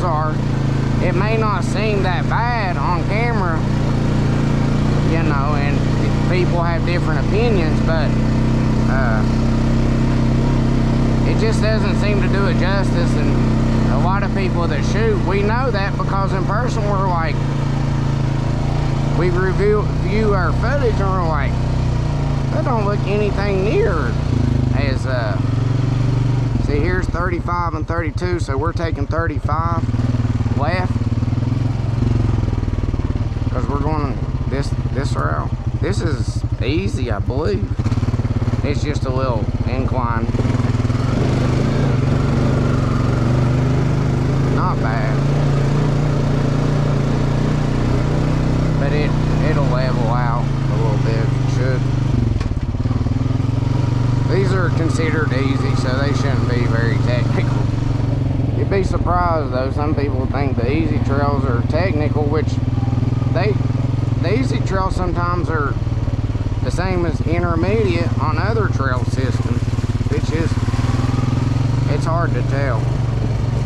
are. It may not seem that bad on camera, you know, and people have different opinions, but it just doesn't seem to do it justice. And a lot of people that shoot, we know that because in person we're like, we view our footage and we're like, that don't look anything near as see, here's 35 and 32, so we're taking 35 left because we're going this route. This is easy, I believe. It's just a little incline. Not bad, but it'll level out a little bit. It should. These are considered easy, so they shouldn't be very technical. You'd be surprised though, some people think the easy trails are technical, which the easy trails sometimes are the same as intermediate on other trail systems, which is, it's hard to tell.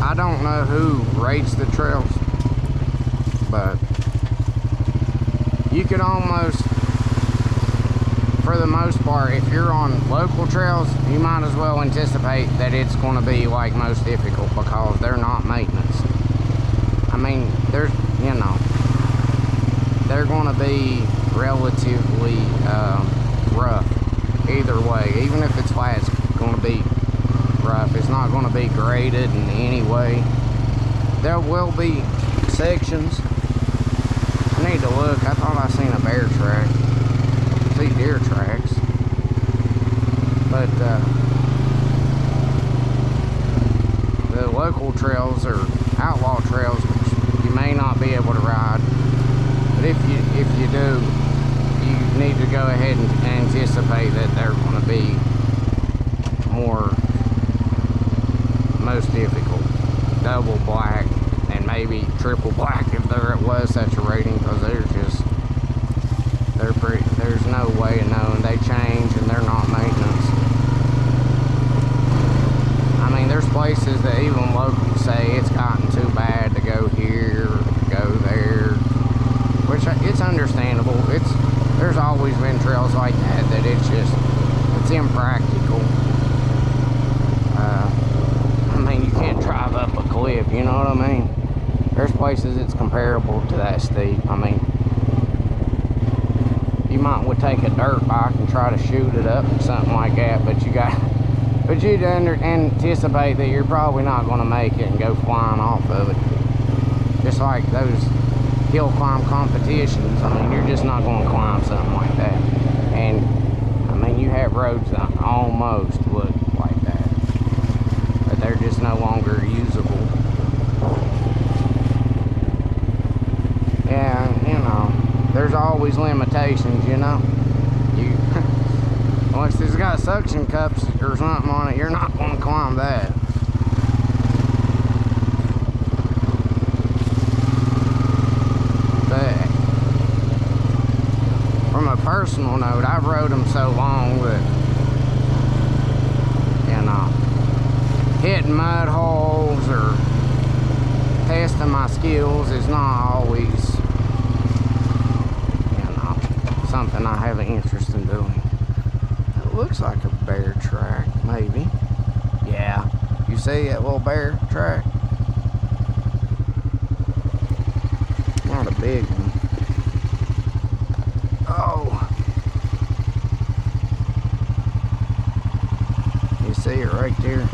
I don't know who rates the trails, but you could almost, for the most part, if you're on local trails, you might as well anticipate that it's going to be like most difficult because they're not maintenance. I mean, there's, you know, they're going to be relatively rough either way. Even if it's flat, it's going to be rough. It's not going to be graded in any way. There will be sections. I need to look. I thought I seen a bear track. See deer tracks, but the local trails are outlaw trails, which you may not be able to ride. But if you do, you need to go ahead and anticipate that they're going to be most difficult, double black, and maybe triple black if there was such a rating, because there's no way of knowing. They change and they're not maintenance. I mean, there's places that even locals say it's gotten too bad to go here or to go there, which it's understandable. There's always been trails like that it's impractical. I mean, you can't drive up a cliff, you know what I mean? There's places it's comparable to that steep. I mean, you would take a dirt bike and try to shoot it up or something like that, but you'd anticipate that you're probably not going to make it and go flying off of it. Just like those hill climb competitions, I mean, you're just not going to climb something like that. And I mean, you have roads that almost look like that, but they're just no longer usable. Yeah, you know, there's always limitations, you know. Unless it's got suction cups or something on it, you're not going to climb that. But from a personal note, I've rode them so long that, you know, hitting mud holes or testing my skills is not always, you know, something I have an interest in doing. It looks like a bear track, maybe. Yeah, you see that little bear track? Not a big one. Oh, you see it right there?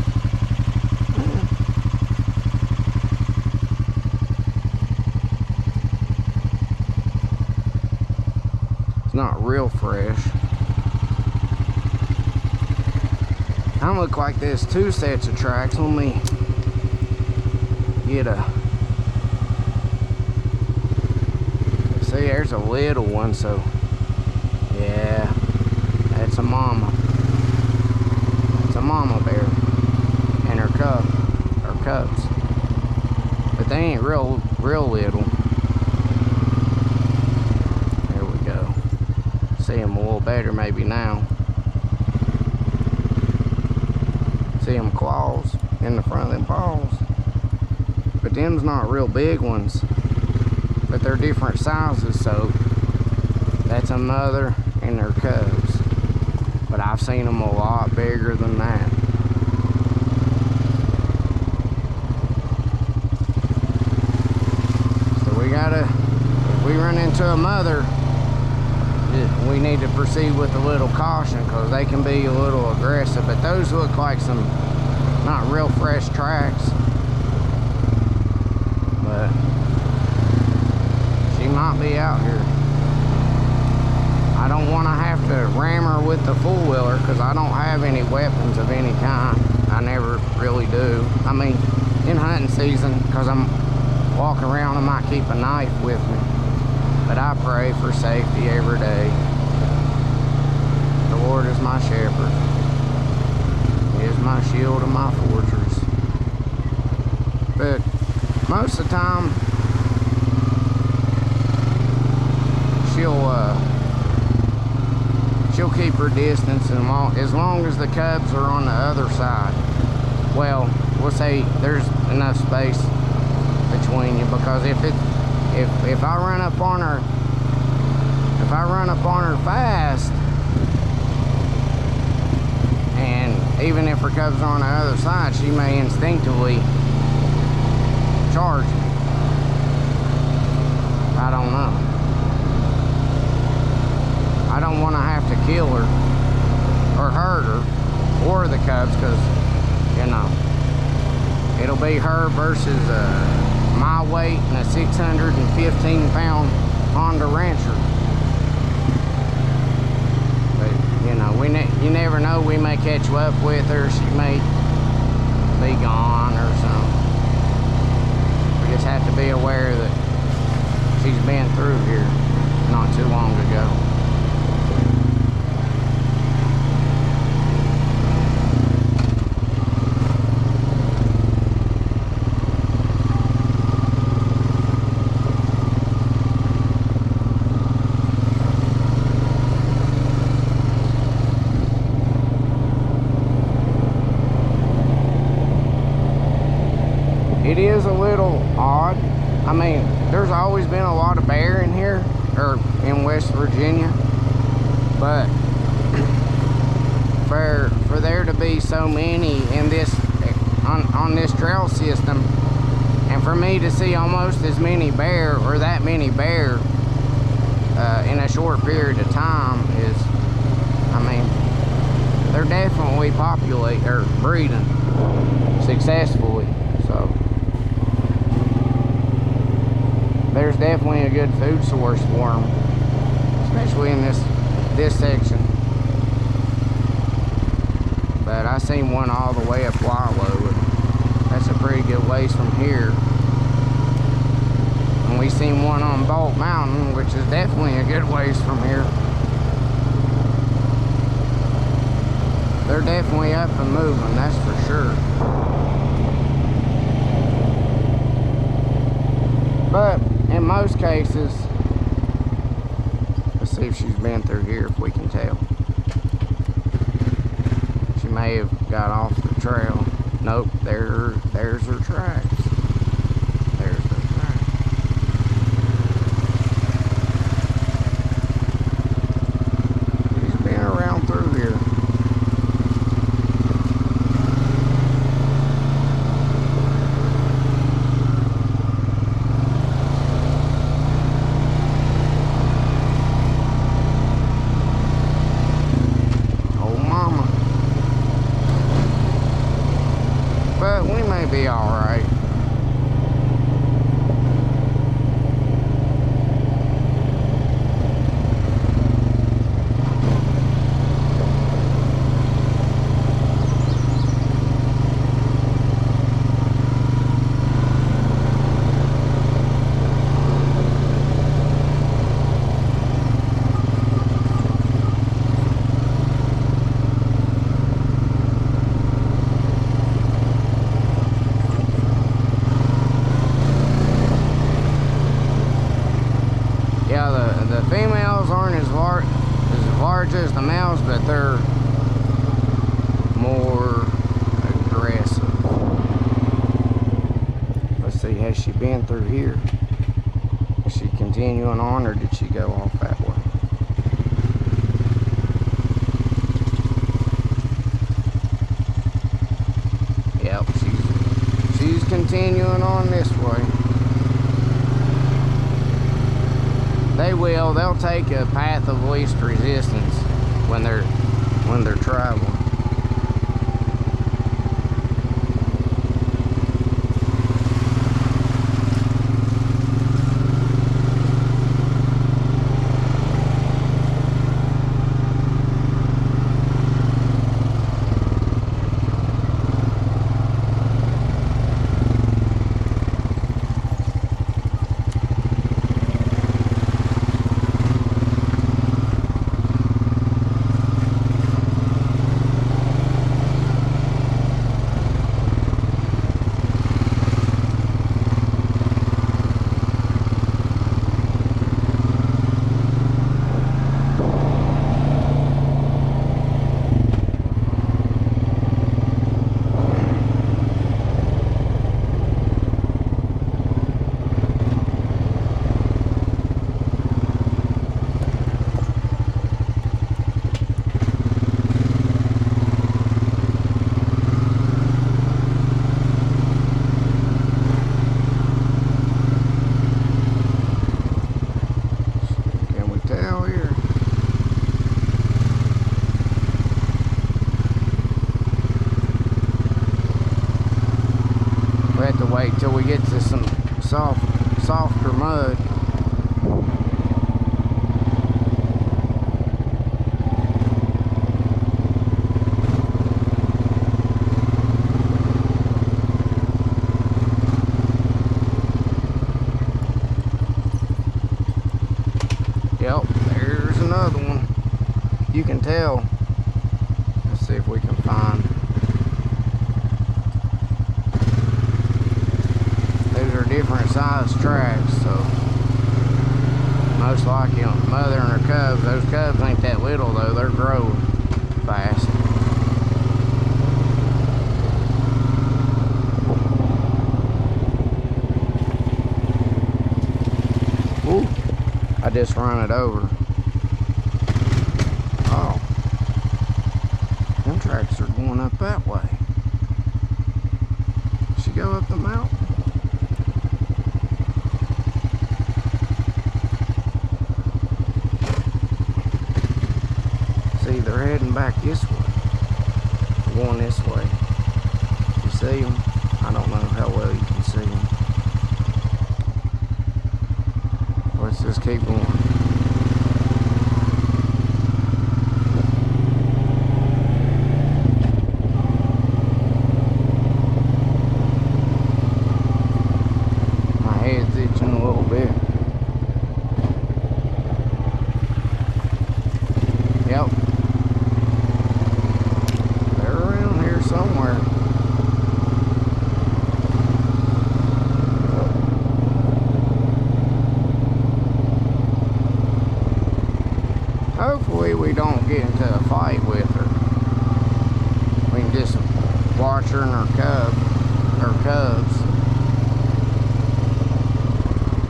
It's not real fresh. I look like there's two sets of tracks. Let me get a... See, there's a little one, so... Yeah, that's a mama. It's a mama bear. And her cubs. But they ain't real little. There we go. See them a little better maybe now. See them claws in the front of them paws. But them's not real big ones, but they're different sizes, so that's a mother and their cubs. But I've seen them a lot bigger than that. So we gotta, if we run into a mother, we need to proceed with a little caution, because they can be a little aggressive. But those look like some not real fresh tracks, but she might be out here. I don't want to have to ram her with the four-wheeler, because I don't have any weapons of any kind. I never really do. I mean, in hunting season, because I'm walking around, I might keep a knife with me. But I pray for safety every day. The Lord is my shepherd. He is my shield and my fortress. But most of the time, she'll keep her distance, and as long as the cubs are on the other side. Well, we'll say there's enough space between you, because if I run up on her, fast, and even if her cubs are on the other side, she may instinctively charge me. I don't know. I don't want to have to kill her or hurt her or the cubs, because, you know, it'll be her versus my weight and a 615-pound Honda Rancher. But, you know, you never know. We may catch up with her. She may be gone or something. We just have to be aware that she's been through here not too long ago. It is a little odd. I mean, there's always been a lot of bear in here, or in West Virginia, but for there to be so many in this on this trail system, and for me to see almost as many bear, or that many bear in a short period of time, is, I mean, they're definitely breeding successfully. So there's definitely a good food source for them, especially in this section. But I seen one all the way up Wallow. That's a pretty good ways from here. And we seen one on Bolt Mountain, which is definitely a good ways from here. They're definitely up and moving, that's for sure. But in most cases, let's see if she's been through here, if we can tell. She may have got off the trail. Nope, there's her tracks. There's her tracks. She's been around through here. Be all right. The females aren't as large as the males, but they're more aggressive. Let's see, has Has she been through here? Is she continuing on, or did she go off that way? Yep, she's continuing on this way. They'll take a path of least resistance when they're traveling. Wait till we get to some softer mud. Yep, there's another one. You can tell. Let's see if we can find. Different size tracks, so most likely on mother and her cubs. Those cubs ain't that little though, they're growing fast. Ooh, I just run it over. Oh, them tracks are going up that way. Did she go up the mountain? They're heading back this way. They're going this way. You see them? I don't know how well you can see them. Let's just keep going. My head's itching a little bit. Yep. Hopefully we don't get into a fight with her. We can just watch her and her cubs.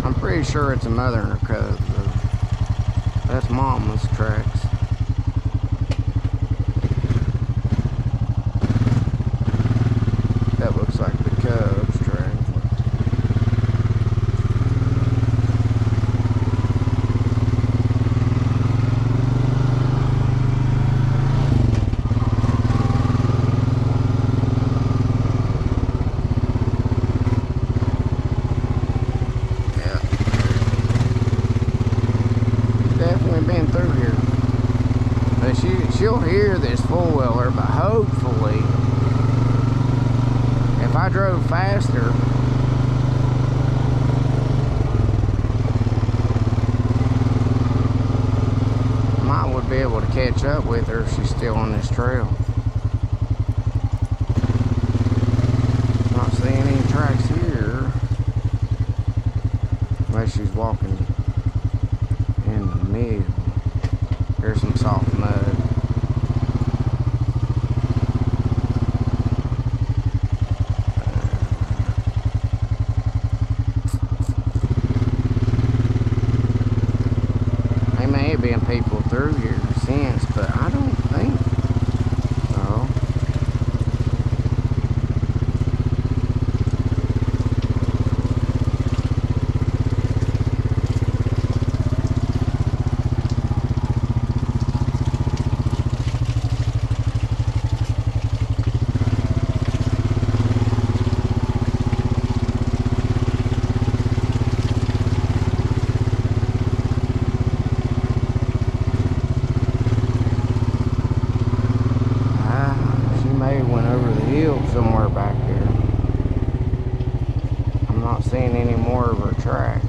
I'm pretty sure it's a mother and her cubs though. That's mama's tracks. That looks like the cubs' tracks. She'll hear this four-wheeler, but hopefully, if I drove faster, I would be able to catch up with her if she's still on this trail. Not seeing any tracks here, unless she's walking in the middle. There's some soft mud. may have been people through here since, but I don't think so. Somewhere back here. I'm not seeing any more of her tracks.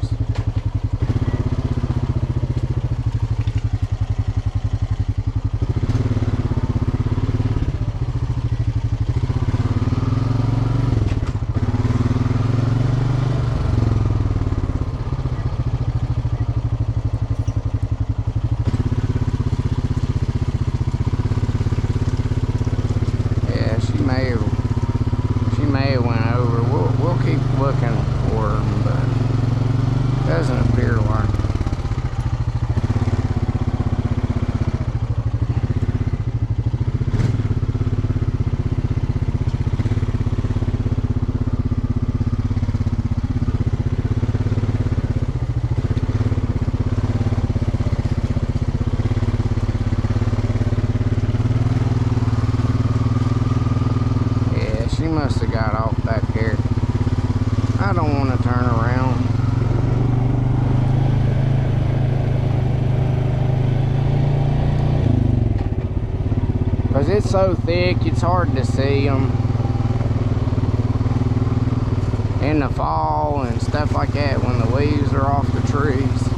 Looking for them, but it doesn't appear like it. Yeah, she must have got off back here. I don't want to turn around. Because it's so thick, it's hard to see them. In the fall and stuff like that, when the leaves are off the trees.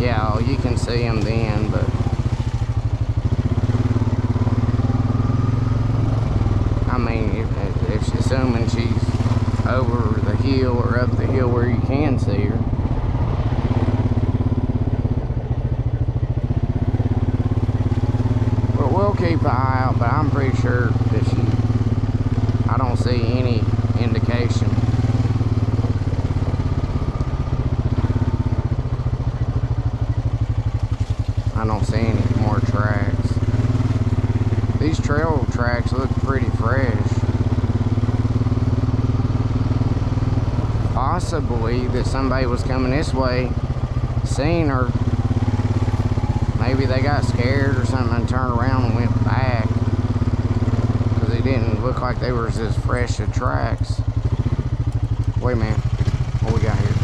Yeah, you can see them then, but I mean, if assuming she's over the hill or up the hill where you can see her. But we'll keep an eye out, but I'm pretty sure that I don't see any indication. I don't see any more tracks. These trail tracks look pretty fresh. Possibly that somebody was coming this way, seen her. Maybe they got scared or something and turned around and went back. Because it didn't look like they were as fresh as tracks. Wait a minute. What we got here?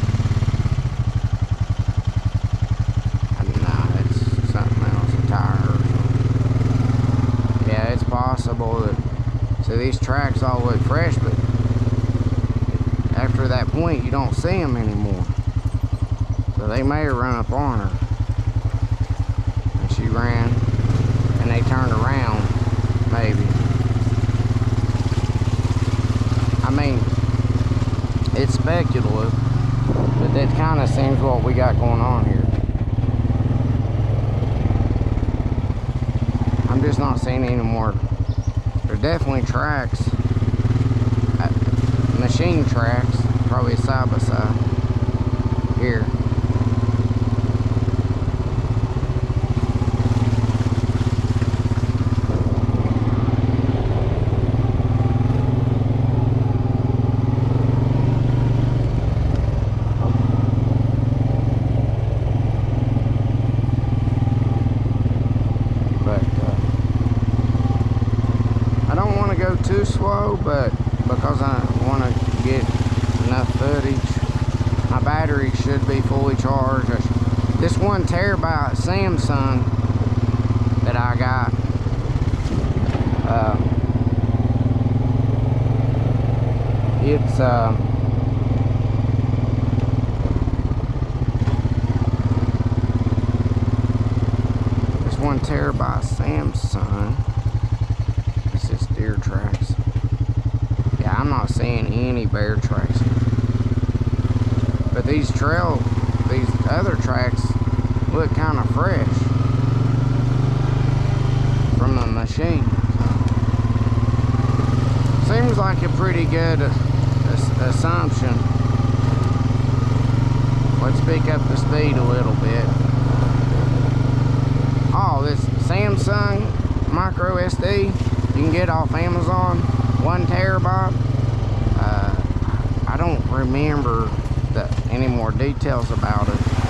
Nah, that's something else. A tire or something. Yeah, it's possible that... So these tracks all look fresh, but after that point, you don't see them anymore. So they may have run up on her. And she ran, and they turned around, maybe. I mean, it's speculative, but that kind of seems what we got going on here. I'm just not seeing any more. There's definitely tracks. Machine tracks, probably side by side here. But I don't want to go too slow, but because I want to get enough footage. My battery should be fully charged. This 1 terabyte Samsung that I got, it's this 1 terabyte Samsung. This is deer tracks. Yeah, I'm not seeing any bear tracks. But these other tracks look kind of fresh from the machine. Seems like a pretty good assumption. Let's pick up the speed a little bit. micro SD. You can get off Amazon, 1 terabyte. I don't remember any more details about it.